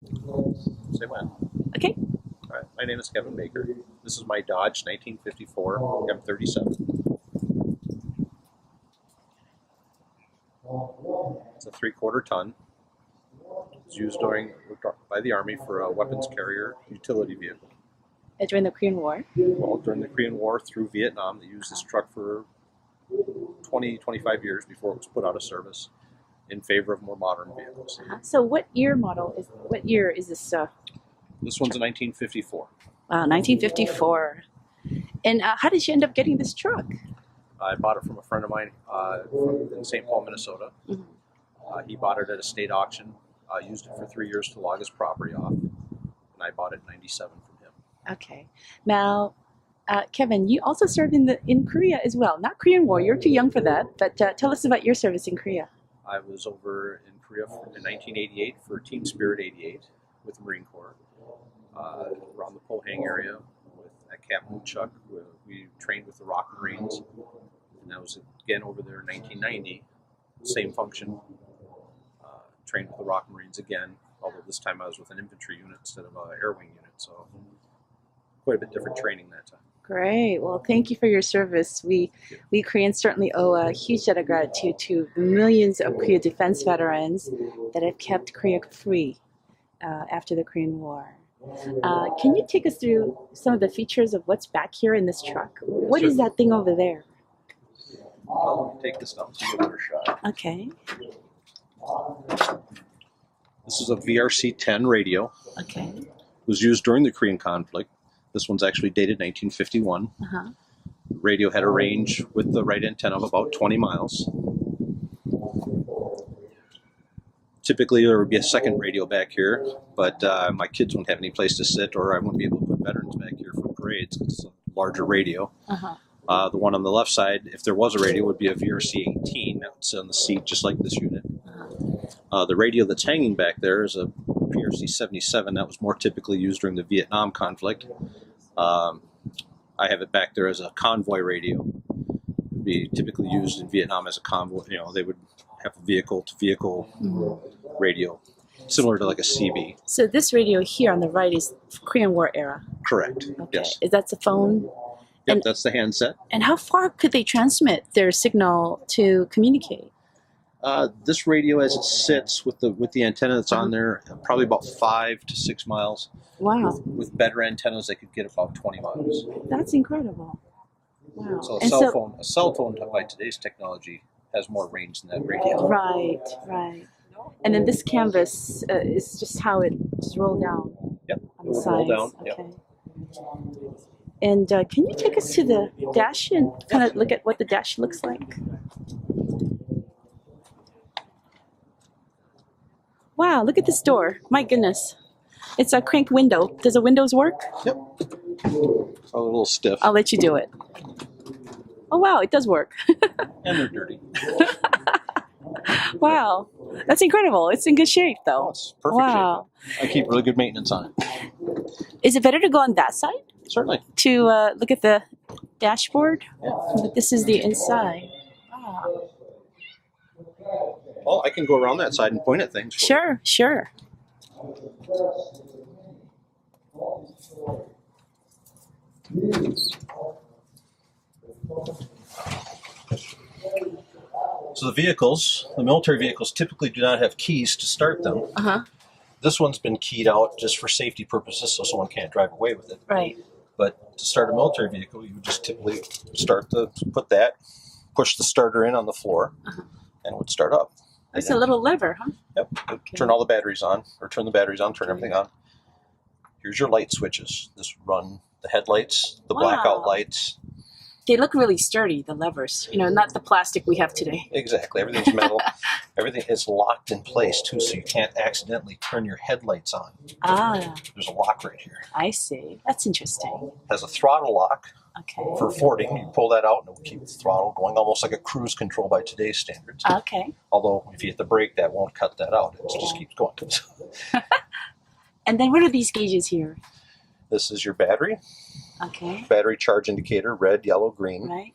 Say when. Okay. All right. My name is Kevin Baker. This is my Dodge 1954 M37. It's a 3/4 ton. It's used by the Army for a weapons carrier utility vehicle. During the Korean War. Well, during the Korean War through Vietnam, they used this truck for 25 years before it was put out of service in favor of more modern vehicles. So what year is this? This one's a 1954. Wow, 1954. And how did you end up getting this truck? I bought it from a friend of mine in St. Paul, Minnesota. Mhm. He bought it at a state auction, used it for 3 years to log his property off, and I bought it in 97 from him. Okay. Now, Kevin, you also served in Korea as well. Not Korean War. You're too young for that. But tell us about your service in Korea. I was over in Korea in 1988 for Team Spirit 88 with the Marine Corps. Around the Pohang area at Camp Moonchuk, where we trained with the Rock Marines. And that was again over there in 1990. Same function. Trained with the Rock Marines again, although this time I was with an infantry unit instead of an air wing unit. So quite a bit different training that time. Great. Well, thank you for your service. We Koreans certainly owe a huge debt of gratitude to the millions of Korea defense veterans that have kept Korea free after the Korean War. Can you take us through some of the features of what's back here in this truck? What is that thing over there? I'll take this down so you get a better shot. Okay. This is a VRC-10 radio. Okay. It was used during the Korean conflict. This one's actually dated 1951. Uh-huh. The radio had a range with the right antenna of about 20 miles. Typically, there would be a second radio back here, but my kids wouldn't have any place to sit, or I wouldn't be able to put veterans back here for parades because it's a larger radio. Uh-huh. The one on the left side, if there was a radio, would be a VRC-18. That would sit on the seat just like this unit. The radio that's hanging back there is a VRC-77. That was more typically used during the Vietnam conflict. I have it back there as a convoy radio. It would be typically used in Vietnam as a convoy. You know, they would have a vehicle-to-vehicle radio, similar to like a CB. So this radio here on the right is Korean War era. Correct. Okay. Yes. Is that the phone? Yep, And- that's the handset. And how far could they transmit their signal to communicate? This radio, as it sits with the antenna that's on there, probably about 5 to 6 miles. Wow, With better antennas, they could get about 20 miles. that's incredible. Wow. So And a cell phone by today's technology has more range than that radio. Right. And then this canvas is just how it just rolled down Yep. on the It would sides. roll down. Yep. Okay. And can you take us to the dash and kind of look at what the dash looks like? Wow, look at this door. My goodness. It's a crank window. Does the windows work? Yep. A little stiff. I'll let you do it. Oh, wow, it does work. And they're dirty. Wow, that's incredible. It's in good shape, Oh, though. it's perfect Wow. shape. I keep really good maintenance on it. Is it better to go on that side Certainly. to look at the dashboard? Yeah. But this is the inside. Wow. Well, I can go around that side and point at things. Sure. So the military vehicles typically do not have keys to start them. Uh-huh. This one's been keyed out just for safety purposes so someone can't drive away with it. Right. But to start a military vehicle, you would just typically push the starter in on the floor, and it would start up. It's a little lever, huh? Yep. Okay. Turn all the batteries on, or turn the batteries on, turn everything on. Here's your light switches. This run the headlights, the blackout Wow. lights. They look really sturdy, the levers. You know, not the plastic we have today. Exactly. Everything's metal. Everything is locked in place, too, so you can't accidentally turn your headlights on. Ah, There's a lock right here. I see. That's interesting. It has a throttle lock Okay. for fording. You pull that out, and it will keep the throttle going, almost like a cruise control by today's standards. Okay. Although, if you hit the brake, that won't cut that out. It just keeps going. And then what are these gauges here? This is your battery. Okay. Battery charge indicator, red, yellow, green. Right.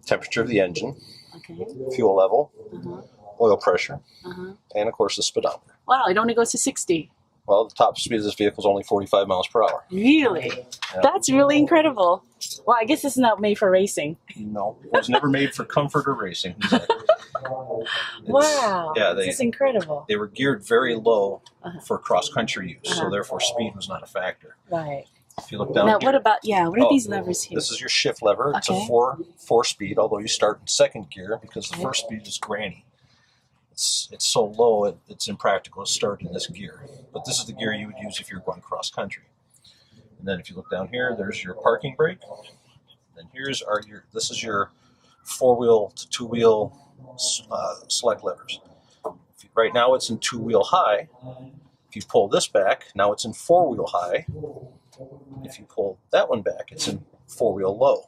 Temperature of the engine. Okay. Fuel level. Uh-huh. Oil pressure. Uh-huh. And, of course, the speedometer. Wow, it only goes to 60. Well, the top speed of this vehicle is only 45 miles per hour. Really? Yeah. That's really incredible. Well, I guess it's not made for racing. No, it was never made for comfort or racing. Exactly. Wow. Yeah, this is incredible. they were geared very low Uh-huh. for cross-country use, Uh-huh. so therefore speed was not a factor. Right. If you look down Now, here, what about, what are Oh, these levers here? this is your shift lever. It's Okay. a four speed, although you start in second gear because the Okay. first speed is granny. It's so low, it's impractical to start in this gear. But this is the gear you would use if you're going cross country. And then if you look down here, there's your parking brake. And this is your 4-wheel to 2-wheel select levers. Right now it's in 2-wheel high. If you pull this back, now it's in 4-wheel high. If you pull that one back, it's in 4-wheel low.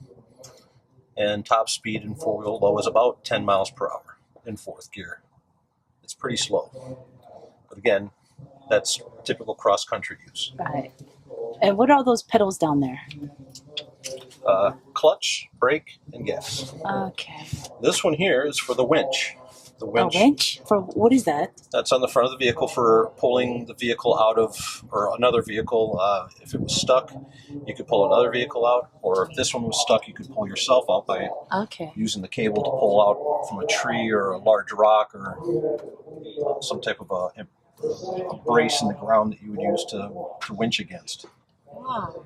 And top speed in 4-wheel low is about 10 miles per hour in fourth gear. It's pretty slow. But again, that's typical cross-country use. Right. And what are those pedals down there? Clutch, brake, and gas. Okay. This one here is for the winch. The A winch, winch? For what is that? that's on the front of the vehicle for pulling the vehicle out of, or another vehicle. If it was stuck, you could pull another vehicle out, or if this one was stuck, you could pull yourself out by Okay. using the cable to pull out from a tree or a large rock or some type of a brace in the ground that you would use to winch against. Wow.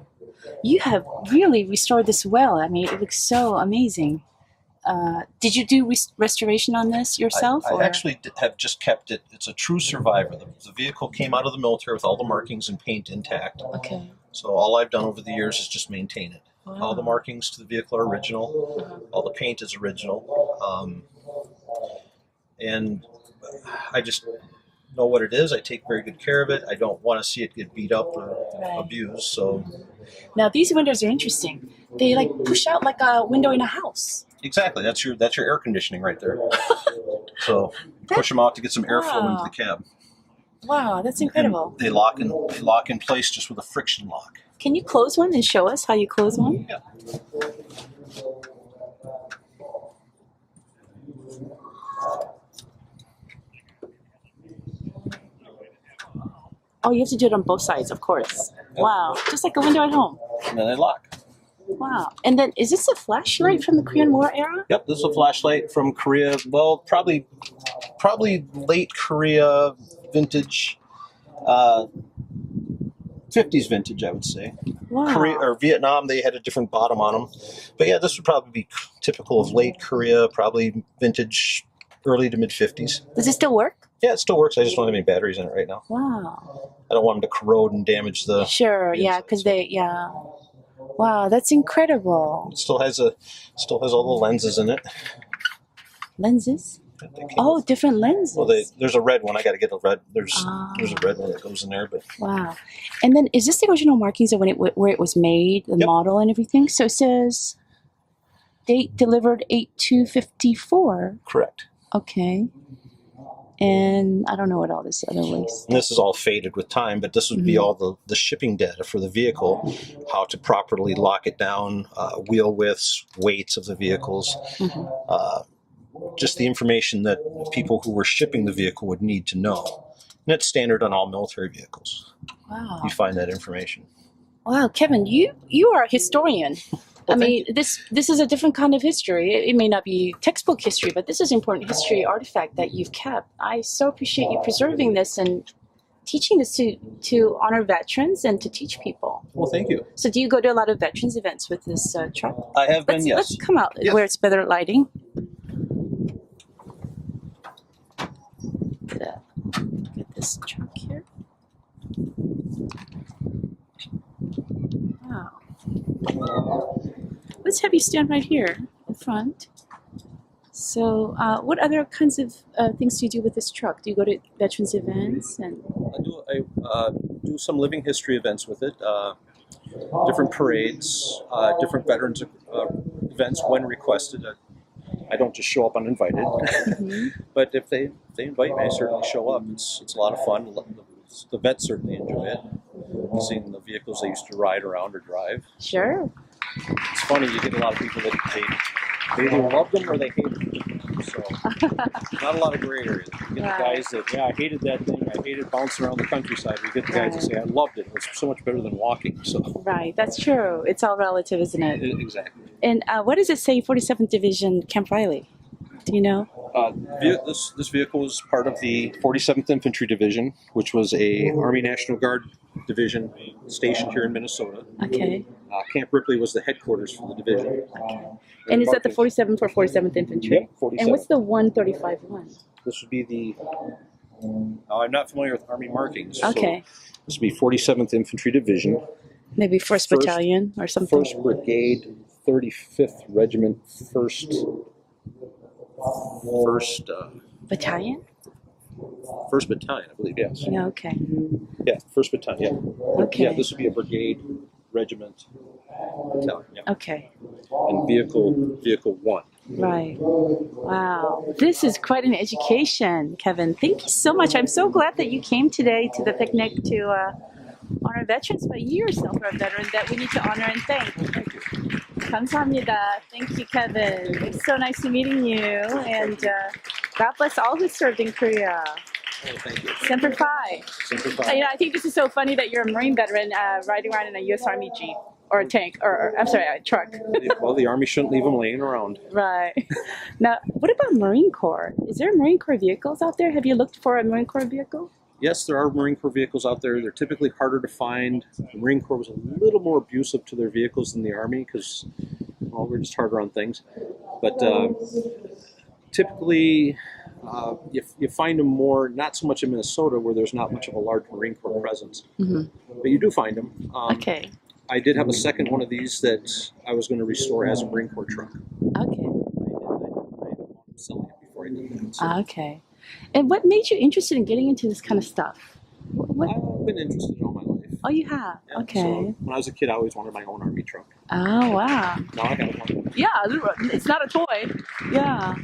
You have really restored this well. I mean, it looks so amazing. Did you do restoration on this yourself? I or? actually have just kept it. It's a true survivor. The vehicle came out of the military with all the markings and paint intact. Okay. So all I've done over the years is just maintain it. Wow. All the markings to the vehicle are original. Uh-huh. All the paint is original. And I just know what it is. I take very good care of it. I don't want to see it get beat up or Right. abused. So Now these windows are interesting. They like push out like a window in a house. exactly, that's your air conditioning right there. So you push them out to get some airflow into the cab. Wow, that's And incredible. they lock in place just with a friction lock. Can you close one and show us how you close one? Yeah. Oh, you have to do it on both sides, of course. Wow, just like a window at home. And then they lock. Wow. And then is this a flashlight from the Korean War era? Yep, this is a flashlight from Korea. Well, probably late Korea vintage, 50s vintage, I would say. Wow. Korea or Vietnam, they had a different bottom on them. But yeah, this would probably be typical of late Korea, probably vintage, early to mid 50s. Does it still work? Yeah, it still works. I just don't have any batteries in it right now. Wow. I don't want them to corrode and damage the. Sure, yeah, because yeah. Wow, that's incredible. It still has all the lenses in it. Lenses? that they came Oh, with. different lenses. Well, there's a red one. I got to get a red. There's Ah. a red one that goes in there, but Wow. And then is this the original markings of when where it was made, the Yep. model and everything? So it says date delivered 8/2/54. correct. Okay. And I don't know what all this other was. And this is all faded with time, but this would be Mhm. all the shipping data for the vehicle, how to properly lock it down, wheel widths, weights of the vehicles, Mhm. just the information that people who were shipping the vehicle would need to know. And that's standard on all military vehicles. Wow. You find that information. Wow, Kevin, you are a historian. I Well, mean, this is a different kind of history. It may not be textbook history, but this is important history artifact that you've kept. I so appreciate you preserving this and teaching this to honor veterans and to teach people. Well, thank you. So, do you go to a lot of veterans events with this truck? I have been, yes. Let's come out Yes. where it's better lighting. Get this truck here. Wow. Let's have you stand right here in front. So, what other kinds of things do you do with this truck? Do you go to veterans events and? I do some living history events with it, different parades, different veterans events when requested. I don't just show up uninvited, Mhm. but if they invite me, I certainly show up. It's a lot of fun. The vets certainly enjoy it, seeing the vehicles they used to ride around or drive. Sure. It's funny, you get a lot of people that they either love them or they hate them. So not a lot of gray areas. We get the guys that, I hated that thing. I hated bouncing around the countryside. We get the guys that say, I loved it. It was so much better than walking. So Right, that's true. It's all relative, isn't it? Exactly. And what does it say, 47th Division, Camp Riley? Do you know? This vehicle was part of the 47th Infantry Division, which was a Army National Guard division stationed here in Minnesota. Okay. Camp Ripley was the headquarters for the division. And is that the 47th or 47th Infantry? Yep, 47th. And what's the 135 one? This would be the. I'm not familiar with Army markings. Okay. So this would be 47th Infantry Division, Maybe 1st Battalion or something? 1st Brigade, 35th Regiment, first Battalion? First Battalion, I believe. Yes. Yeah, okay. Yeah, 1st Battalion. Yeah. Okay. Yeah, this would be a brigade, regiment, battalion. Yeah. Okay. And vehicle 1. Right. Wow. This is quite an education, Kevin. Thank you so much. I'm so glad that you came today to the picnic to honor veterans, but you yourself are a veteran that we need to honor and thank. Thank you. 감사합니다. Thank you, Kevin. It's so nice meeting you, and God bless all who served in Korea. Oh, thank you. Semper Fi. Semper Fi. You know, I think this is so funny that you're a Marine veteran riding around in a U.S. Army Jeep or a tank, or I'm sorry, a truck. Well, the Army shouldn't leave them laying around. Right. Now, what about Marine Corps? Is there Marine Corps vehicles out there? Have you looked for a Marine Corps vehicle? Yes, there are Marine Corps vehicles out there. They're typically harder to find. The Marine Corps was a little more abusive to their vehicles than the Army because, well, we're just harder on things. But typically, you find them more, not so much in Minnesota where there's not much of a large Marine Corps presence. Mm-hmm. But you do find them. Okay. I did have a second one of these that I was going to restore as a Marine Corps truck. Okay. I selling it before I did that. So Okay. And what made you interested in getting into this kind of stuff? What? I've been interested all my life. Oh, you have? Yeah, Okay. So when I was a kid, I always wanted my own Army truck. Oh, wow. Now I have one. Yeah, it's not a toy. Yeah.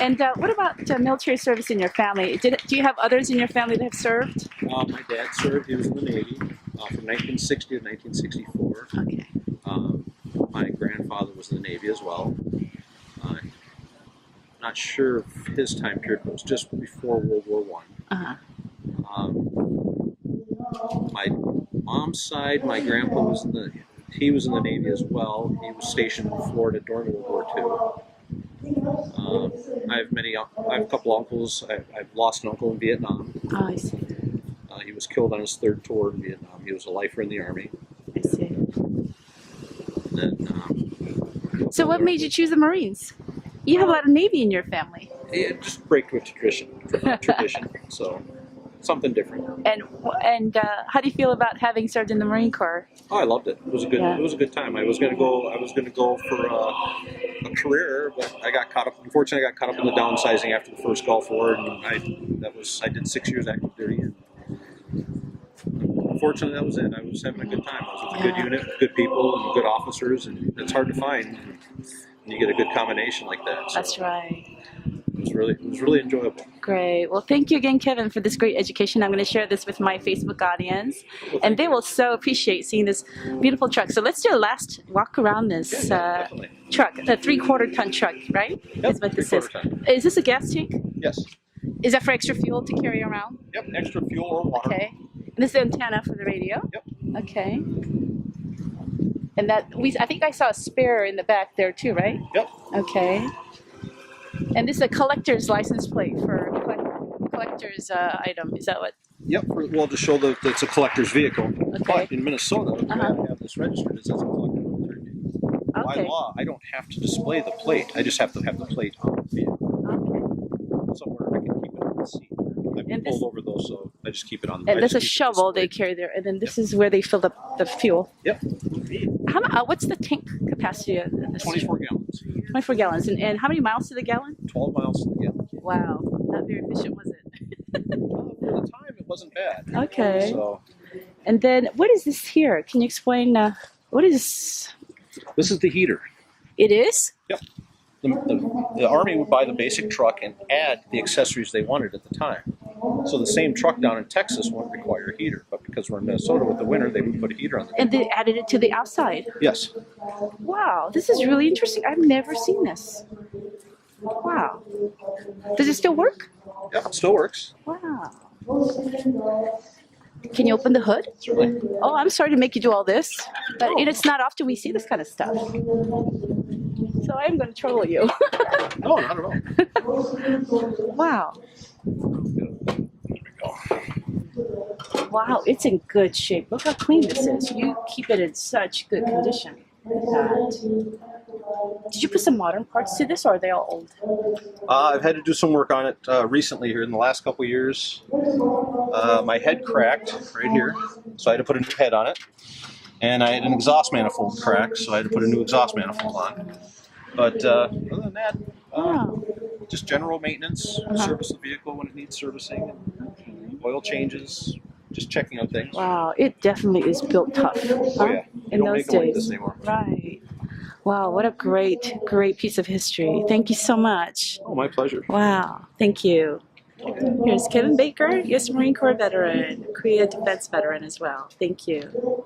And what about military service in your family? Do you have others in your family that have served? My dad served. He was in the Navy from 1960 to 1964. Okay. My grandfather was in the Navy as well. Not sure of his time period, but it was just before World War I. Uh-huh. My mom's side, my grandpa was in the Navy as well. He was stationed in Florida during World War II. I have a couple uncles. I've lost an uncle in Vietnam. Oh, I see. He was killed on his third tour in Vietnam. He was a lifer in the Army. I see. And then, So what made you choose the Marines? You have a lot of Navy in your family. it just break with tradition. So something different. And how do you feel about having served in the Marine Corps? Oh, I loved it. It was a good. Yeah. It was a good time. I was going to go for a career, but I got caught up. Unfortunately, I got caught up in the downsizing after the first Gulf War, and I did 6 years active duty, and unfortunately, that was it. I was having a good time. I was with a good unit, good people, and good officers, and it's hard to find. And you get a good combination like that. So That's right. It was really enjoyable. Great. Well, thank you again, Kevin, for this great education. I'm going to share this with my Facebook audience, and they will so appreciate seeing this beautiful truck. So let's do a last walk around this Definitely. truck, the 3/4 ton truck, right? Yep, Is what this is. 3/4 ton. Is this a gas tank? Yes. Is that for extra fuel to carry around? Yep. Extra fuel or water. Okay. And this is the antenna for the radio? Yep. Okay. And I think I saw a spare in the back there too, right? Yep. Okay. And this is a collector's license plate for collector's item. Is that what? Yep. Well, to show that it's a collector's vehicle. Okay. But in Minnesota, you Uh-huh. have to have this registered as a collector military vehicle. By Okay. law, I don't have to display the plate. I just have to have the plate on the vehicle. Okay. Somewhere I can keep it on the seat. I've been And this- pulled over those, so I just keep it on. And I there's just a keep it shovel they displayed. carry there, and then this is where they fill up the fuel. Yep. What's the tank capacity of this? 24 gallons. 24 gallons. And how many miles to the gallon? 12 miles to the gallon. Wow, not very efficient, was it? For the time, it wasn't bad. Okay. So And then what is this here? Can you explain? What is? this is the heater. It is? The Army would buy the basic truck and add the accessories they wanted at the time. So the same truck down in Texas wouldn't require a heater, but because we're in Minnesota with the winter, they would put a heater on the And they added it to the outside. Yes. Wow, this is really interesting. I've never seen this. Wow. Does it still work? Yep, it still works. Wow. Can you open the hood? Certainly. Oh, I'm sorry to make you do all this, but it's not often we see this kind of stuff. So I'm going to troll you. No, not at all. Wow. There we go. Wow, it's in good shape. Look how clean this is. You keep it in such good condition. Look at that. Did you put some modern parts to this, or are they all old? I've had to do some work on it recently here in the last couple of years. My head cracked right here, so I had to put a new head on it. And I had an exhaust manifold crack, so I had to put a new exhaust manifold on. But other than that, Wow. just general maintenance, service the vehicle when it needs servicing, and oil changes, just checking out things. Wow, it definitely is built tough. Oh yeah, you In don't those make them like days. this anymore. Right. Wow, what a great, great piece of history. Thank you so much. Oh, my pleasure. Wow, thank you. Here's Kevin Baker, U.S. Marine Corps veteran, Korea defense veteran as well. Thank you.